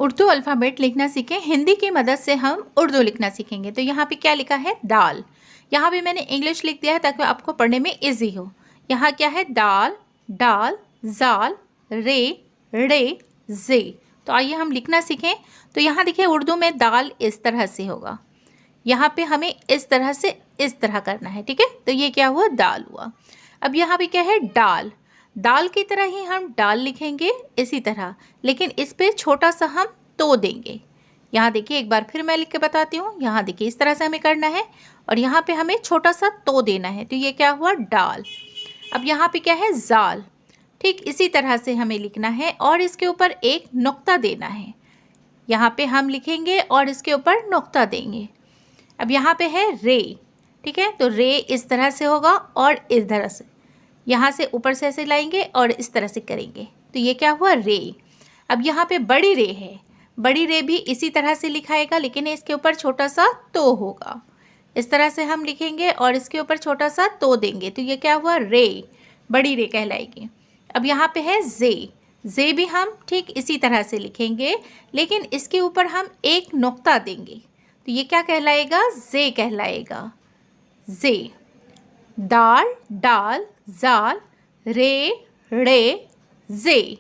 Urdu alphabet लिखना सीखें, हिंदी की मदद से हम उर्दू लिखना सीखेंगे। तो यहाँ पे क्या लिखा है? दाल। यहाँ भी मैंने इंग्लिश लिख दिया है ताकि आपको पढ़ने में इजी हो। यहाँ क्या है? दाल, डाल, जाल, रे, रे, जे। तो आइए हम लिखना सीखें। तो यहाँ देखिए उर्दू में दाल इस तरह से होगा, यहाँ पे हमें इस तरह से इस तरह करना है, ठीक है। तो ये क्या हुआ? दाल हुआ। अब यहाँ पे क्या है? डाल। दाल की तरह ही हम डाल लिखेंगे इसी तरह, लेकिन इस पे छोटा सा हम तो देंगे। यहाँ देखिए एक बार फिर मैं लिख के बताती हूँ। यहाँ देखिए इस तरह से हमें करना है और यहाँ पे हमें छोटा सा तो देना है। तो ये क्या हुआ? डाल। अब यहाँ पे क्या है? जाल। ठीक इसी तरह से हमें लिखना है और इसके ऊपर एक नुक्ता देना है। यहाँ पे हम लिखेंगे और इसके ऊपर नुक्ता देंगे। अब यहाँ पे है रे, ठीक है। तो रे इस तरह से होगा और इस तरह से, यहाँ से ऊपर से ऐसे लाएंगे और इस तरह से करेंगे। तो ये क्या हुआ? रे। अब यहाँ पे बड़ी रे है, बड़ी रे भी इसी तरह से लिखाएगा, लेकिन इसके ऊपर छोटा सा तो होगा। इस तरह से हम लिखेंगे और इसके ऊपर छोटा सा तो देंगे। तो ये क्या हुआ? रे, बड़ी रे कहलाएगी। अब यहाँ पे है जे। जे भी हम ठीक इसी तरह से लिखेंगे, लेकिन इसके ऊपर हम एक नुक्ता देंगे। तो ये क्या कहलाएगा? जे कहलाएगा। जे। दाल, डाल, जाल, रे, रे, जे।